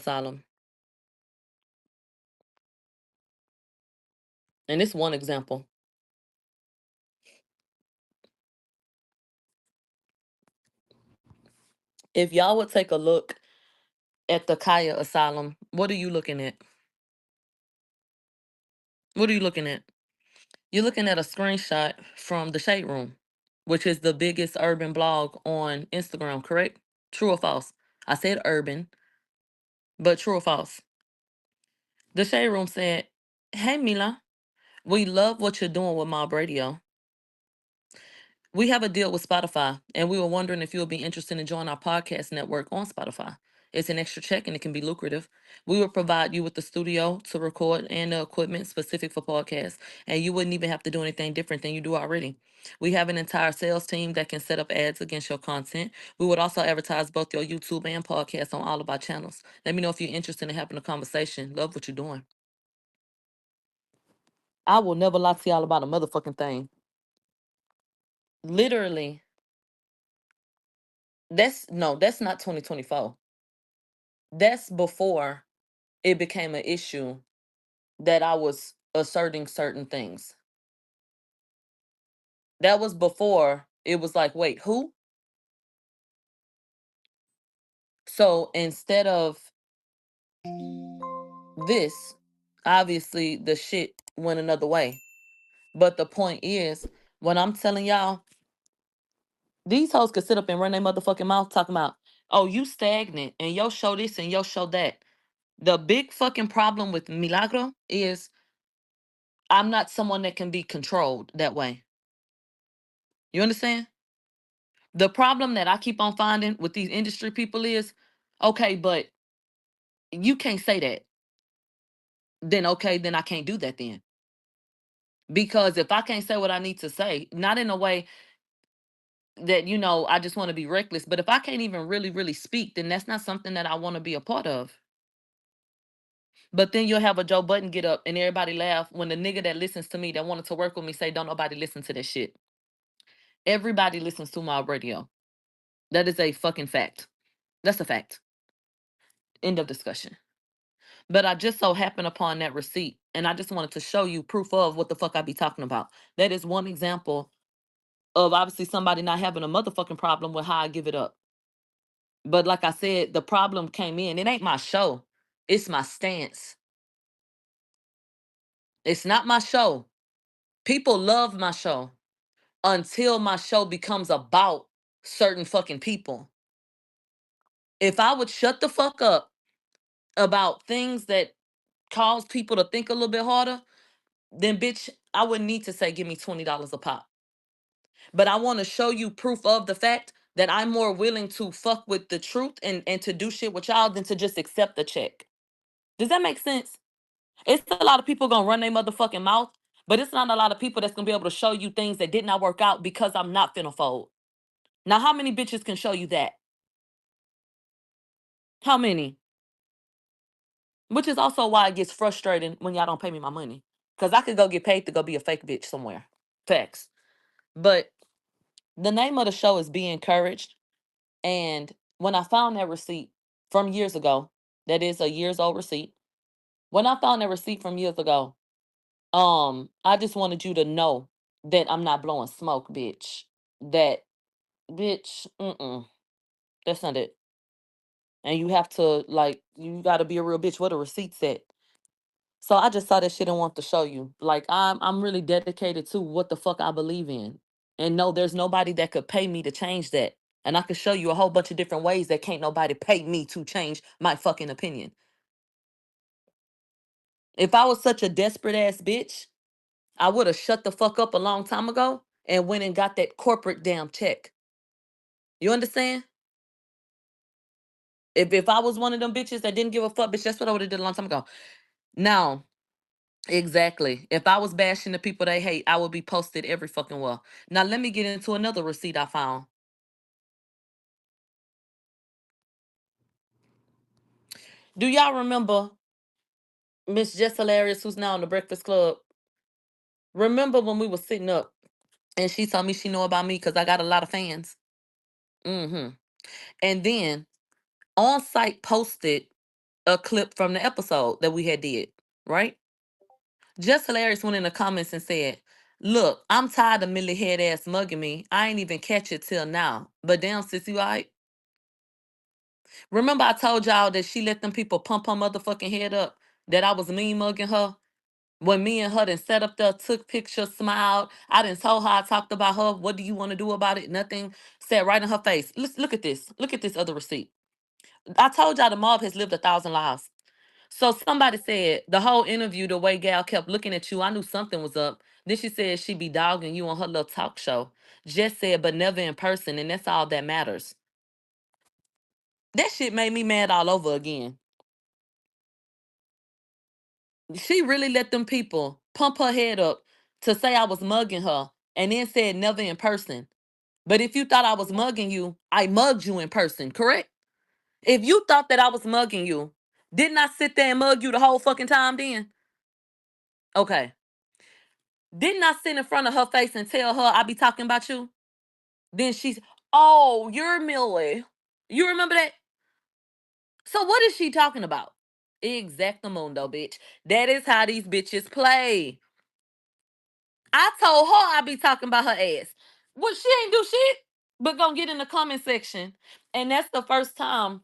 asylum. And it's one example. If y'all would take a look at the Kaya asylum, what are you looking at? What are you looking at? You're looking at a screenshot from the Shade Room, which is the biggest urban blog on Instagram, correct? True or false? I said urban, but true or false? The Shade Room said, "Hey Mila, we love what you're doing with Mob Radio. We have a deal with Spotify, and we were wondering if you would be interested in joining our podcast network on Spotify. It's an extra check and it can be lucrative. We will provide you with the studio to record and the equipment specific for podcasts, and you wouldn't even have to do anything different than you do already. We have an entire sales team that can set up ads against your content. We would also advertise both your YouTube and podcast on all of our channels. Let me know if you're interested in having a conversation. Love what you're doing." I will never lie to y'all about a motherfucking thing. Literally, that's not 2024. That's before it became an issue that I was asserting certain things. That was before it was like, wait, who? So instead of this, obviously the shit went another way. But the point is, when I'm telling y'all, these hoes could sit up and run their motherfucking mouth talking about, oh, you stagnant and yo show this and yo show that. The big fucking problem with Milagro is I'm not someone that can be controlled that way. You understand? The problem that I keep on finding with these industry people is, okay, but you can't say that. Then okay, then I can't do that then. Because if I can't say what I need to say, not in a way that, I just want to be reckless, but if I can't even really, really speak, then that's not something that I want to be a part of. But then you'll have a Joe Budden get up and everybody laugh when the nigga that listens to me that wanted to work with me say, don't nobody listen to that shit. Everybody listens to my radio. That is a fucking fact. That's a fact. End of discussion. But I just so happened upon that receipt, and I just wanted to show you proof of what the fuck I be talking about. That is one example of obviously somebody not having a motherfucking problem with how I give it up. But like I said, the problem came in. It ain't my show. It's my stance. It's not my show. People love my show until my show becomes about certain fucking people. If I would shut the fuck up about things that cause people to think a little bit harder, then bitch, I wouldn't need to say give me $20 a pop. But I want to show you proof of the fact that I'm more willing to fuck with the truth and to do shit with y'all than to just accept the check. Does that make sense? It's a lot of people gonna run their motherfucking mouth, but it's not a lot of people that's gonna be able to show you things that did not work out because I'm not finna fold. Now, how many bitches can show you that? How many? Which is also why it gets frustrating when y'all don't pay me my money. Because I could go get paid to go be a fake bitch somewhere. Facts. But the name of the show is Be Encouraged. And when I found that receipt from years ago, that is a years old receipt. When I found that receipt from years ago, I just wanted you to know that I'm not blowing smoke, bitch. That bitch, that's not it. And you have to you gotta be a real bitch. What a receipt said. So I just saw that shit and want to show you. Like I'm really dedicated to what the fuck I believe in. And no, there's nobody that could pay me to change that. And I could show you a whole bunch of different ways that can't nobody pay me to change my fucking opinion. If I was such a desperate ass bitch, I would have shut the fuck up a long time ago and went and got that corporate damn check. You understand? If I was one of them bitches that didn't give a fuck, bitch, that's what I would have did a long time ago. Now, exactly. If I was bashing the people they hate, I would be posted every fucking well. Now let me get into another receipt I found. Do y'all remember Miss Jess Hilarious, who's now in the Breakfast Club? Remember when we were sitting up and she told me she know about me because I got a lot of fans? Mm-hmm. And then On Site posted a clip from the episode that we had did, right? Just Hilarious went in the comments and said, "Look, I'm tired of Millie head ass mugging me. I ain't even catch it till now. But damn, sis, you alright? Remember I told y'all that she let them people pump her motherfucking head up, that I was mean mugging her? When me and her done sat up there, took pictures, smiled. I done told her I talked about her. What do you want to do about it? Nothing. Said right in her face. Let's look at this. Look at this other receipt. I told y'all the mob has lived 1,000 lives. So somebody said the whole interview, the way Gal kept looking at you, I knew something was up. Then she said she be dogging you on her little talk show. Just said, but never in person, and that's all that matters. That shit made me mad all over again. She really let them people pump her head up to say I was mugging her and then said never in person. But if you thought I was mugging you, I mugged you in person, correct? If you thought that I was mugging you, didn't I sit there and mug you the whole fucking time then? Okay. Didn't I sit in front of her face and tell her I be talking about you? Then she's, oh, you're Millie. You remember that? So what is she talking about? Exactamundo, bitch. That is how these bitches play. I told her I be talking about her ass. Well, she ain't do shit, but gonna get in the comment section. And that's the first time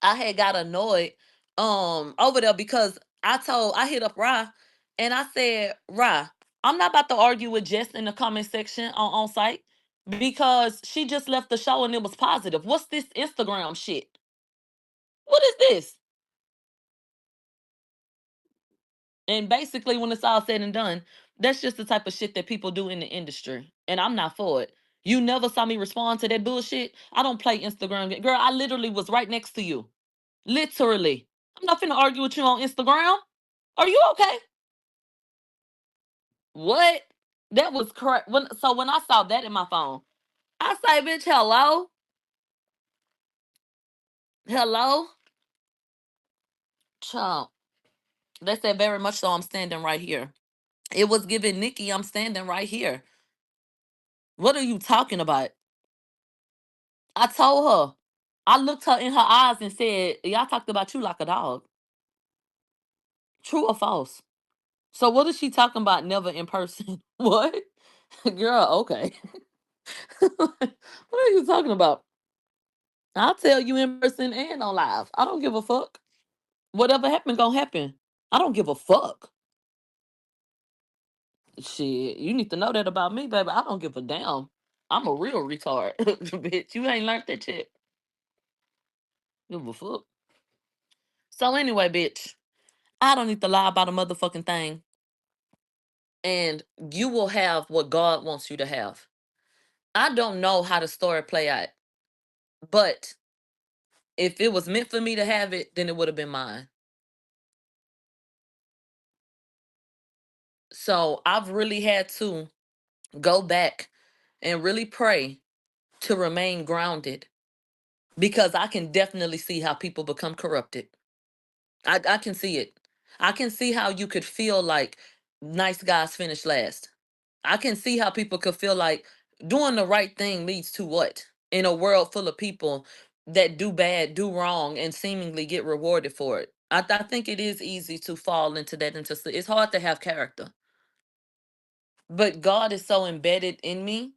I had got annoyed over there because I hit up Ra and I said, Ra, I'm not about to argue with Jess in the comment section on site because she just left the show and it was positive. What's this Instagram shit? What is this? And basically, when it's all said and done, that's just the type of shit that people do in the industry. And I'm not for it. You never saw me respond to that bullshit. I don't play Instagram. Girl, I literally was right next to you. Literally. I'm not finna argue with you on Instagram. Are you okay? What? That was correct. So when I saw that in my phone, I say, bitch, hello? Hello? Chump. They said very much so I'm standing right here. It was giving Nikki, I'm standing right here. What are you talking about? I told her. I looked her in her eyes and said, y'all talked about you like a dog. True or false? So what is she talking about never in person? What? Girl, okay. What are you talking about? I'll tell you in person and on live. I don't give a fuck. Whatever happened, gonna happen. I don't give a fuck. Shit, you need to know that about me, baby. I don't give a damn. I'm a real retard. Bitch, you ain't learned that shit. Give a fuck. So anyway, bitch, I don't need to lie about a motherfucking thing. And you will have what God wants you to have. I don't know how the story play out, but if it was meant for me to have it, then it would have been mine. So I've really had to go back and really pray to remain grounded because I can definitely see how people become corrupted. I can see it. I can see how you could feel like nice guys finish last. I can see how people could feel like doing the right thing leads to what? In a world full of people that do bad, do wrong, and seemingly get rewarded for it. I think it is easy to fall into that. It's hard to have character. But God is so embedded in me,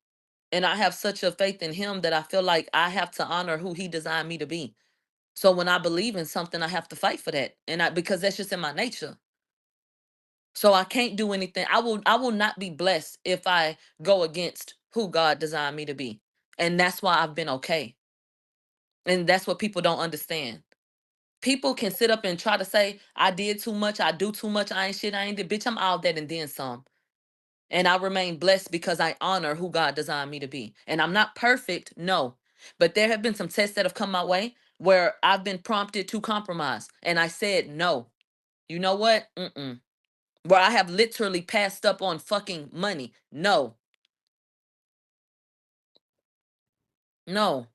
and I have such a faith in Him that I feel like I have to honor who He designed me to be. So when I believe in something, I have to fight for that, because that's just in my nature. So I can't do anything. I will not be blessed if I go against who God designed me to be. And that's why I've been okay. And that's what people don't understand. People can sit up and try to say, I did too much, I do too much, I ain't shit, I ain't did. Bitch, I'm all that and then some. And I remain blessed because I honor who God designed me to be. And I'm not perfect, no. But there have been some tests that have come my way where I've been prompted to compromise. And I said, no. You know what? Mm-mm. Where I have literally passed up on fucking money. No. No.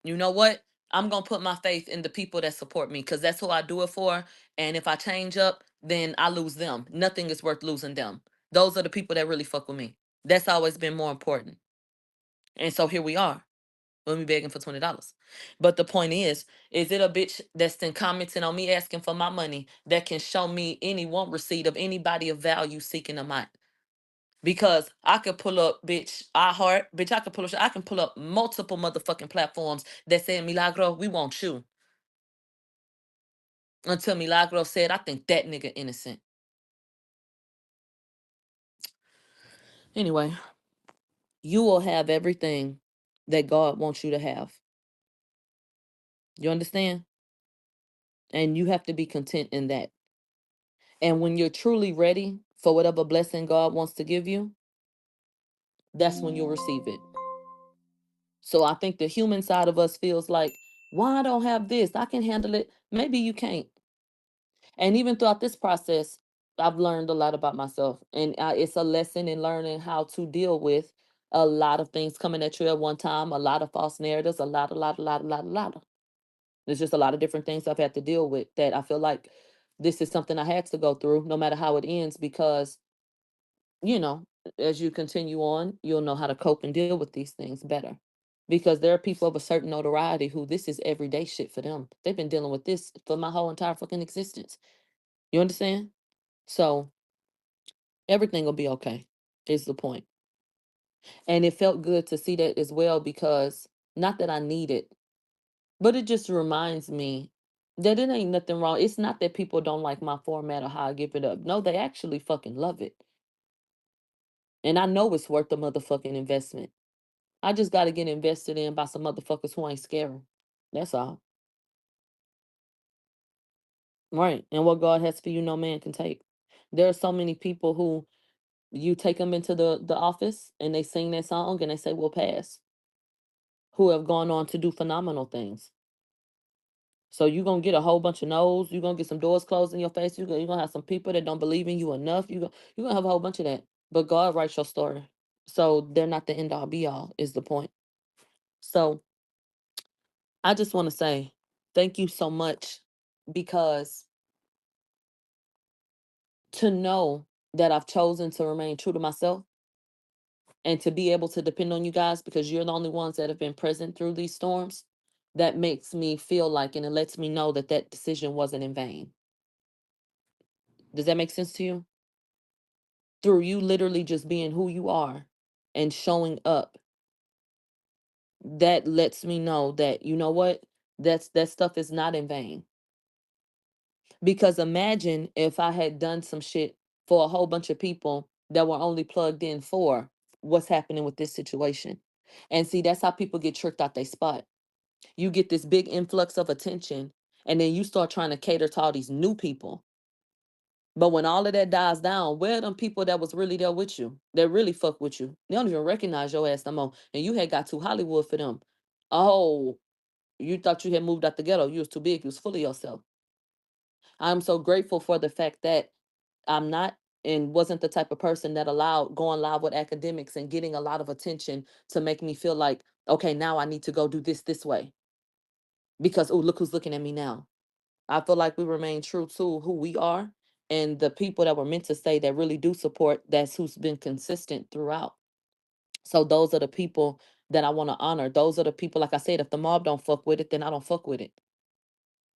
You know what? I'm going to put my faith in the people that support me because that's who I do it for. And if I change up, then I lose them. Nothing is worth losing them. Those are the people that really fuck with me. That's always been more important. And so here we are. We'll be begging for $20. But the point is it a bitch that's been commenting on me asking for my money that can show me any one receipt of anybody of value seeking a mine? Because I could pull up, bitch, bitch, I can pull up multiple motherfucking platforms that say, Milagro, we want you. Until Milagro said, I think that nigga innocent. Anyway, you will have everything that God wants you to have. You understand? And you have to be content in that. And when you're truly ready for whatever blessing God wants to give you, that's when you'll receive it. So I think the human side of us feels like, why I don't have this? I can handle it. Maybe you can't. And even throughout this process, I've learned a lot about myself. And it's a lesson in learning how to deal with a lot of things coming at you at one time, a lot of false narratives, a lot. There's just a lot of different things I've had to deal with that I feel like this is something I had to go through, no matter how it ends, because, you know, as you continue on, you'll know how to cope and deal with these things better. Because there are people of a certain notoriety who this is everyday shit for them. They've been dealing with this for my whole entire fucking existence. You understand? So everything will be okay, is the point. And it felt good to see that as well, because not that I need it, but it just reminds me that it ain't nothing wrong. It's not that people don't like my format or how I give it up. No, they actually fucking love it. And I know it's worth the motherfucking investment. I just got to get invested in by some motherfuckers who ain't scary. That's all. Right. And what God has for you, no man can take. There are so many people who you take them into the office and they sing that song and they say, we'll pass, who have gone on to do phenomenal things. So you're going to get a whole bunch of no's. You're going to get some doors closed in your face. You're going to have some people that don't believe in you enough. You're going to have a whole bunch of that. But God writes your story. So they're not the end all be all, is the point. So I just want to say thank you so much, because to know that I've chosen to remain true to myself and to be able to depend on you guys, because you're the only ones that have been present through these storms, that makes me feel like, and it lets me know that that decision wasn't in vain. Does that make sense to you? Through you literally just being who you are and showing up, that lets me know that, you know what, that stuff is not in vain. Because imagine if I had done some shit for a whole bunch of people that were only plugged in for what's happening with this situation. And see, that's how people get tricked out their spot. You get this big influx of attention, and then you start trying to cater to all these new people. But when all of that dies down, where are them people that was really there with you, that really fuck with you? They don't even recognize your ass no more. And you had got too Hollywood for them. Oh, you thought you had moved out the ghetto. You was too big. You was full of yourself. I'm so grateful for the fact that I'm not and wasn't the type of person that allowed going live with academics and getting a lot of attention to make me feel like, okay, now I need to go do this way. Because, oh, look who's looking at me now. I feel like we remain true to who we are, and the people that were meant to stay that really do support, that's who's been consistent throughout. So those are the people that I want to honor. Those are the people, like I said, if the mob don't fuck with it, then I don't fuck with it.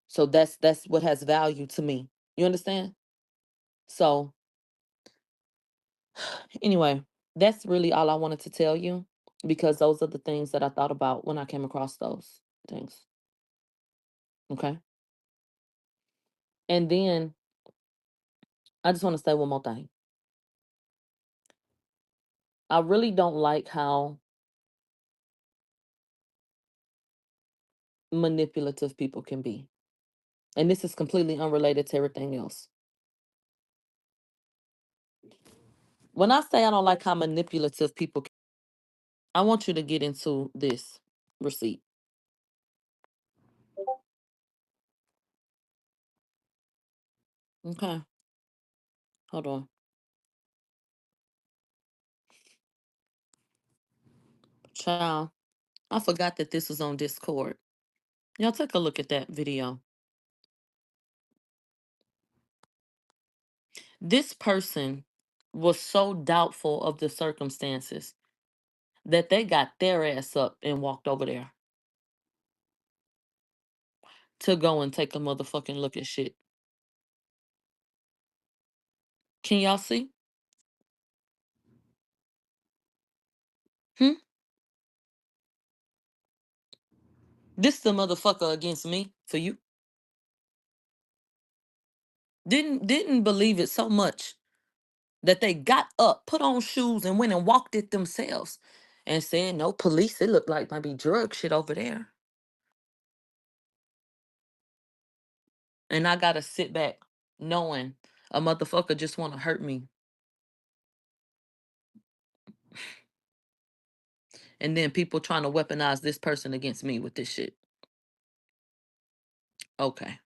So that's what has value to me. You understand? So anyway, that's really all I wanted to tell you, because those are the things that I thought about when I came across those things. Okay. And then I just want to say one more thing. I really don't like how manipulative people can be. And this is completely unrelated to everything else. When I say I don't like how manipulative people can, I want you to get into this receipt. Okay. Hold on. Child, I forgot that this was on Discord. Y'all take a look at that video. This person was so doubtful of the circumstances. that they got their ass up and walked over there to go and take a motherfucking look at shit. Can y'all see? Hmm? This the motherfucker against me for you. Didn't believe it so much that they got up, put on shoes, and went and walked it themselves and said, no police, it looked like might be drug shit over there. And I gotta sit back knowing a motherfucker just wanna hurt me. And then people trying to weaponize this person against me with this shit. Okay.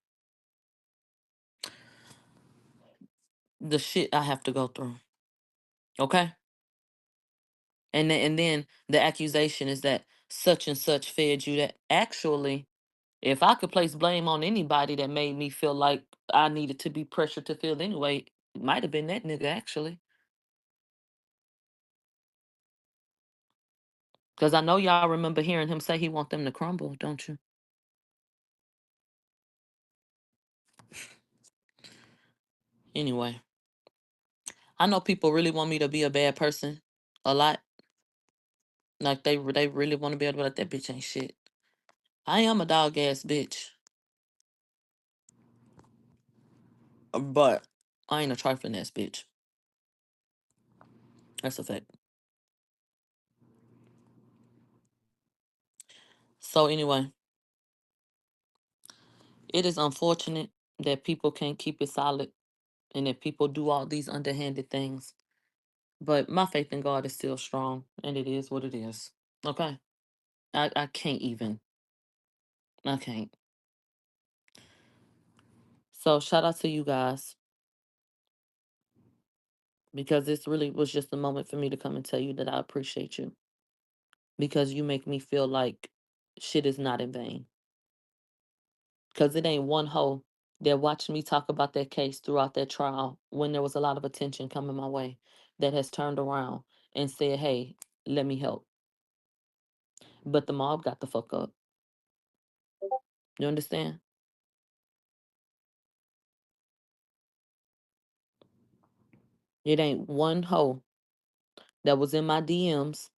The shit I have to go through. Okay? And then the accusation is that such and such fed you that. Actually, if I could place blame on anybody that made me feel like I needed to be pressured to feel anyway, it might have been that nigga actually. Because I know y'all remember hearing him say he want them to crumble, don't you? Anyway, I know people really want me to be a bad person a lot. Like they really want to be able to be like, that bitch ain't shit. I am a dog ass bitch. But I ain't a trifling ass bitch. That's a fact. So anyway, it is unfortunate that people can't keep it solid and that people do all these underhanded things. But my faith in God is still strong and it is what it is. Okay. I can't even. I can't. So shout out to you guys because this really was just a moment for me to come and tell you that I appreciate you because you make me feel like shit is not in vain. Because it ain't one hoe that watched me talk about that case throughout that trial when there was a lot of attention coming my way that has turned around and said, hey, let me help. But the mob got the fuck up. You understand? It ain't one hoe that was in my DMs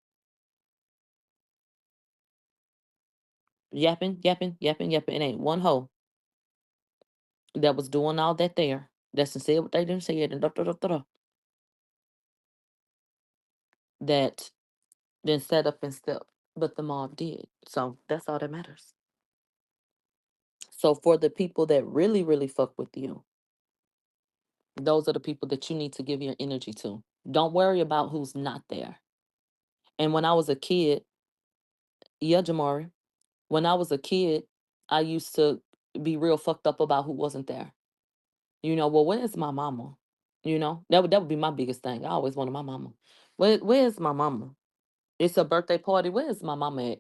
yapping, yapping, yapping, yapping. It ain't one hoe that was doing all that there. That's and said what they didn't say it and that then set up and step. But the mob did. So that's all that matters. So for the people that really, really fuck with you, those are the people that you need to give your energy to. Don't worry about who's not there. And when I was a kid, yeah, Jamari, when I was a kid, I used to be real fucked up about who wasn't there. Well, where's my mama? That would be my biggest thing. I always wanted my mama. Where's my mama? It's a birthday party. Where's my mama at?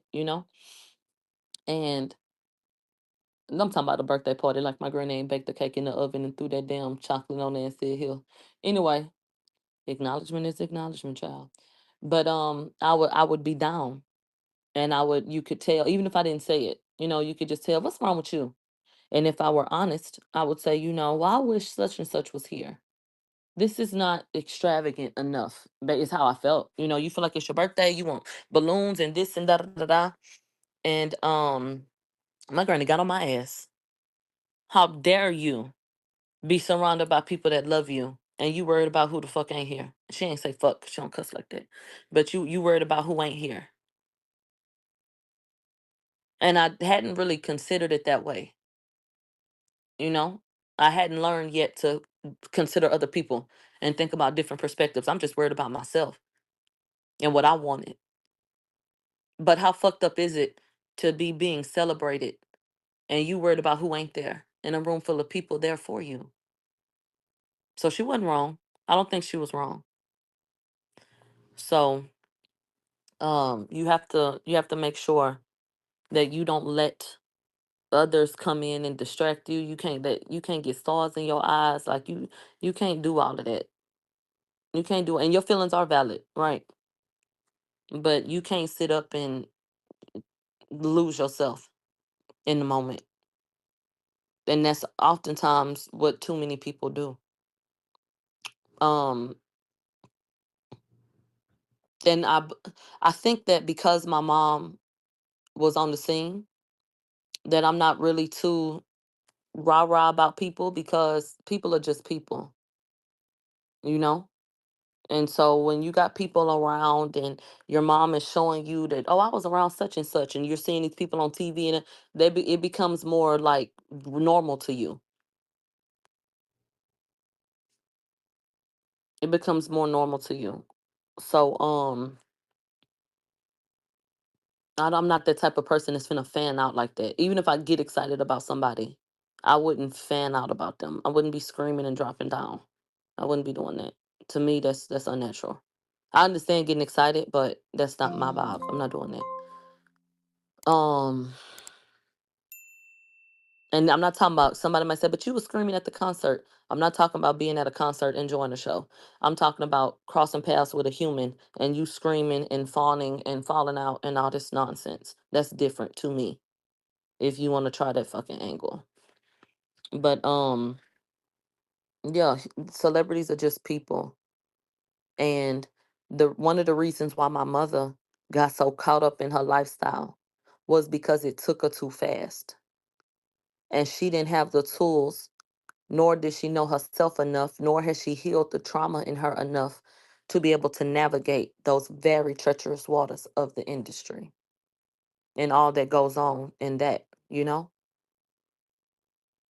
And I'm talking about a birthday party, like my granny ain't baked the cake in the oven and threw that damn chocolate on there and said, here. Anyway, acknowledgement is acknowledgement, child. But I would be down and you could tell, even if I didn't say it, you could just tell, what's wrong with you? And if I were honest, I would say, well, I wish such and such was here. This is not extravagant enough. But it's how I felt. You feel like it's your birthday, you want balloons and this and da da da da. And my granny got on my ass. How dare you be surrounded by people that love you and you worried about who the fuck ain't here? She ain't say fuck, 'cause she don't cuss like that. But you worried about who ain't here. And I hadn't really considered it that way. You know, I hadn't learned yet to consider other people and think about different perspectives. I'm just worried about myself and what I wanted. But how fucked up is it to be being celebrated and you worried about who ain't there in a room full of people there for you? So she wasn't wrong. I don't think she was wrong. So you have to make sure that you don't let others come in and distract you. You can't get stars in your eyes. Like you can't do all of that. You can't do it. And your feelings are valid, right? but you can't sit up and lose yourself in the moment. And that's oftentimes what too many people do. Um, and I think that because my mom was on the scene, that I'm not really too rah rah about people, because people are just people, you know? And so when you got people around and your mom is showing you that, oh, I was around such and such, and you're seeing these people on TV, and it becomes more like normal to you. It becomes more normal to you. So I'm not that type of person that's gonna fan out like that. Even if I get excited about somebody, I wouldn't fan out about them. I wouldn't be screaming and dropping down. I wouldn't be doing that. To me, that's unnatural. I understand getting excited, but that's not my vibe. I'm not doing that. And I'm not talking about, somebody might say, but you were screaming at the concert. I'm not talking about being at a concert enjoying the show. I'm talking about crossing paths with a human and you screaming and fawning and falling out and all this nonsense. That's different to me, if you want to try that fucking angle. But yeah, celebrities are just people. And the one of the reasons why my mother got so caught up in her lifestyle was because it took her too fast. And she didn't have the tools, nor did she know herself enough, nor has she healed the trauma in her enough to be able to navigate those very treacherous waters of the industry and all that goes on in that, you know?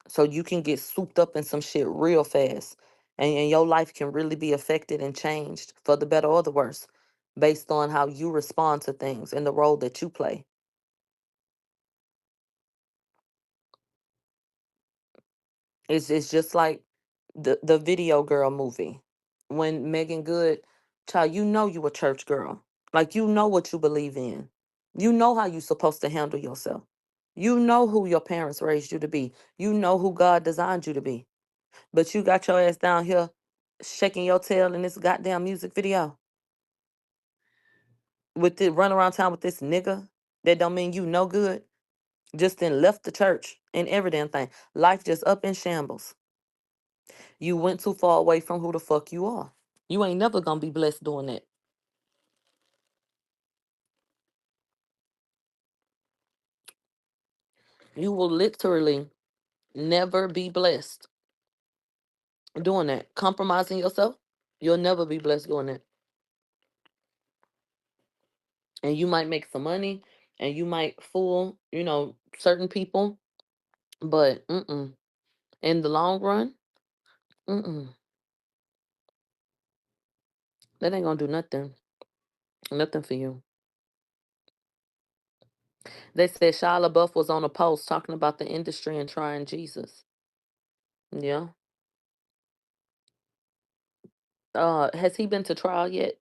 So you can get souped up in some shit real fast, and your life can really be affected and changed for the better or the worse based on how you respond to things and the role that you play. It's just like the video girl movie. When Megan Good, child, you know you a church girl. Like, you know what you believe in. You know how you supposed to handle yourself. You know who your parents raised you to be. You know who God designed you to be. But you got your ass down here shaking your tail in this goddamn music video with it, run around town with this nigga that don't mean you no good. Just then left the church and every damn thing. Life just up in shambles. You went too far away from who the fuck you are. You ain't never gonna be blessed doing that. You will literally never be blessed doing that. Compromising yourself, you'll never be blessed doing that. And you might make some money and you might fool, certain people, but in the long run, mm-mm, that ain't gonna do nothing. Nothing for you. They said Shia LaBeouf was on a post talking about the industry and trying Jesus. Yeah. Has he been to trial yet?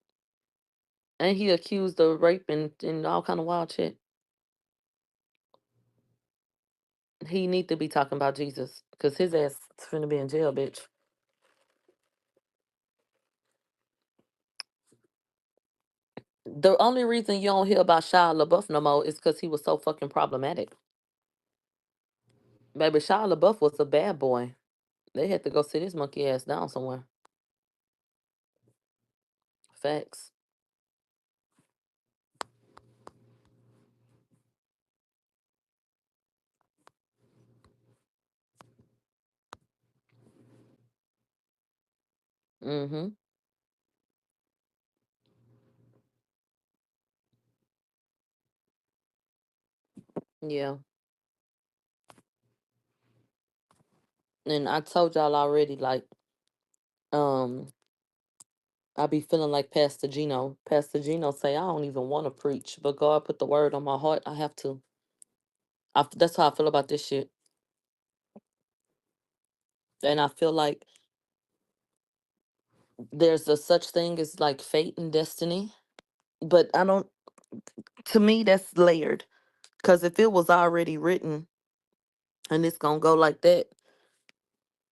And he accused of rape and all kind of wild shit. He need to be talking about Jesus because his ass is finna be in jail, bitch. The only reason you don't hear about Shia LaBeouf no more is because he was so fucking problematic. Baby, Shia LaBeouf was a bad boy. They had to go sit his monkey ass down somewhere. Facts. Mm-hmm. Yeah. And I told y'all already, like, um, I be feeling like Pastor Gino. Pastor Gino say, I don't even want to preach, but God put the word on my heart. I have to. That's how I feel about this shit. And I feel like there's a such thing as like fate and destiny. But I don't, to me, that's layered. Because if it was already written and it's going to go like that,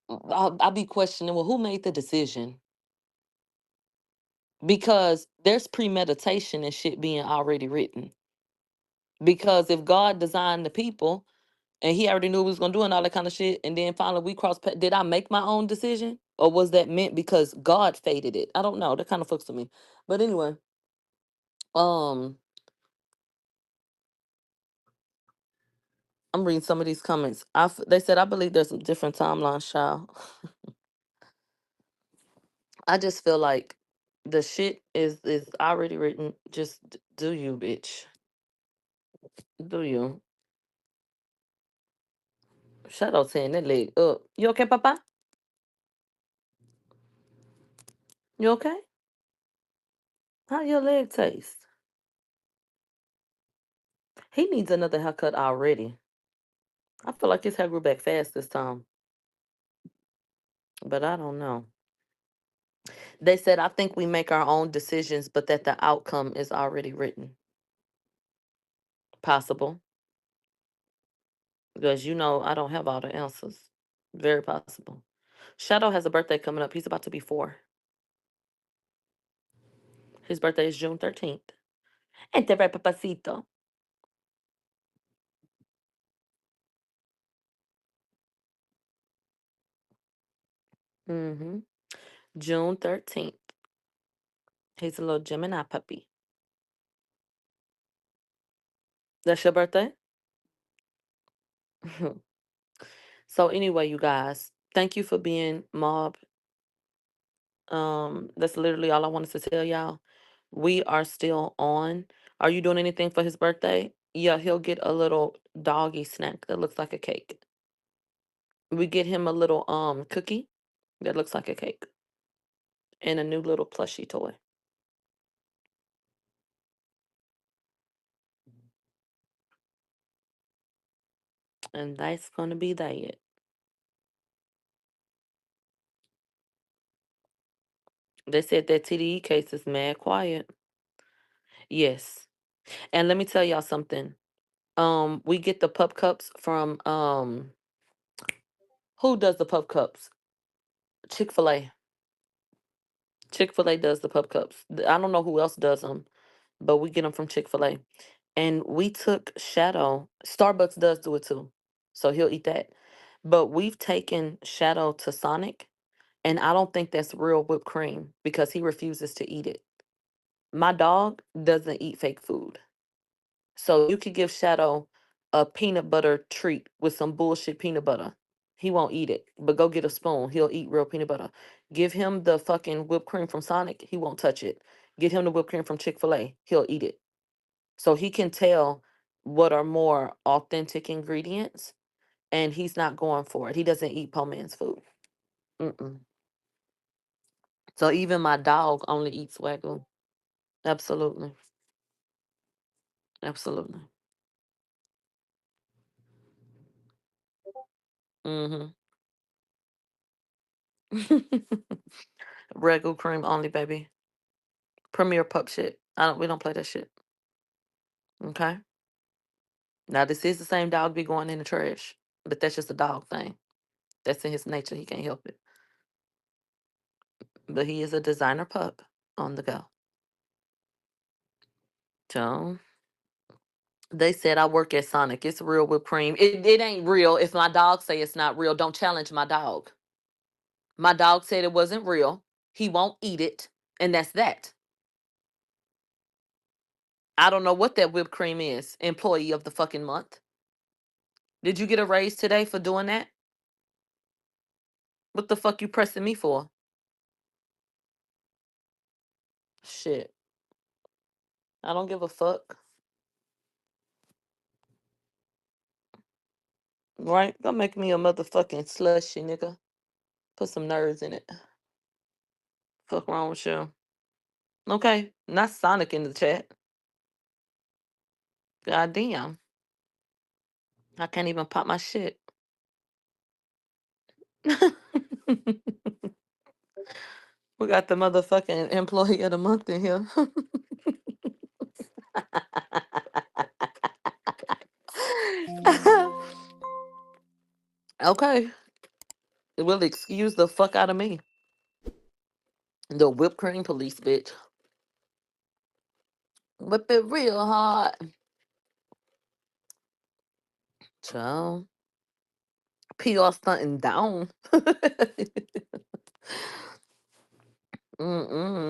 I'll be questioning, well, who made the decision? because there's premeditation and shit being already written. Because if God designed the people and he already knew what he was gonna do and all that kind of shit, and then finally we crossed did I make my own decision? Or was that meant because God fated it? I don't know. That kind of fucks with me. But anyway, um, I'm reading some of these comments. They said I believe there's a different timeline, child. I just feel like the shit is already written. Just do you, bitch. Do you? Shadow saying that leg up. You okay, Papa? You okay? How your leg taste? He needs another haircut already. I feel like his hair grew back fast this time, but I don't know. They said I think we make our own decisions, but that the outcome is already written. Possible, because I don't have all the answers. Very possible. Shadow has a birthday coming up. He's about to be 4. His birthday is June 13th. Ente re papacito. Mm-hmm. June 13th. He's a little Gemini puppy. That's your birthday? So anyway, you guys, thank you for being mob. That's literally all I wanted to tell y'all. We are still on. Are you doing anything for his birthday? Yeah, he'll get a little doggy snack that looks like a cake. We get him a little cookie that looks like a cake and a new little plushie toy. And that's gonna be that. They said that TDE case is mad quiet. Yes. And let me tell y'all something. We get the pup cups from who does the pup cups? Chick-fil-A. Chick-fil-A does the pup cups. I don't know who else does them, but we get them from Chick-fil-A. And we took Shadow. Starbucks does do it too. So he'll eat that. But we've taken Shadow to Sonic, and I don't think that's real whipped cream because he refuses to eat it. My dog doesn't eat fake food. So you could give Shadow a peanut butter treat with some bullshit peanut butter. He won't eat it. But go get a spoon. He'll eat real peanut butter. Give him the fucking whipped cream from Sonic. He won't touch it. Get him the whipped cream from Chick-fil-A. He'll eat it. So he can tell what are more authentic ingredients, and he's not going for it. He doesn't eat po man's food. Mm-mm. So even my dog only eats Wagyu. Absolutely. Absolutely. Mm-hmm. Regular cream only, baby. Premier pup shit. We don't play that shit. Okay? Now this is the same dog be going in the trash. But that's just a dog thing. That's in his nature. He can't help it. But he is a designer pup on the go. So they said I work at Sonic. It's real whipped cream. It ain't real. If my dog say it's not real, don't challenge my dog. My dog said it wasn't real. He won't eat it. And that's that. I don't know what that whipped cream is. Employee of the fucking month. Did you get a raise today for doing that? What the fuck you pressing me for? Shit. I don't give a fuck. Right? Go make me a motherfucking slushy, nigga. Put some nerves in it. Fuck wrong with you. Okay. Not Sonic in the chat. God damn. I can't even pop my shit. We got the motherfucking employee of the month in here. Okay. It will excuse the fuck out of me. The whipped cream police, bitch. Whip it real hard. Child. PR stunting down. Mm-mm.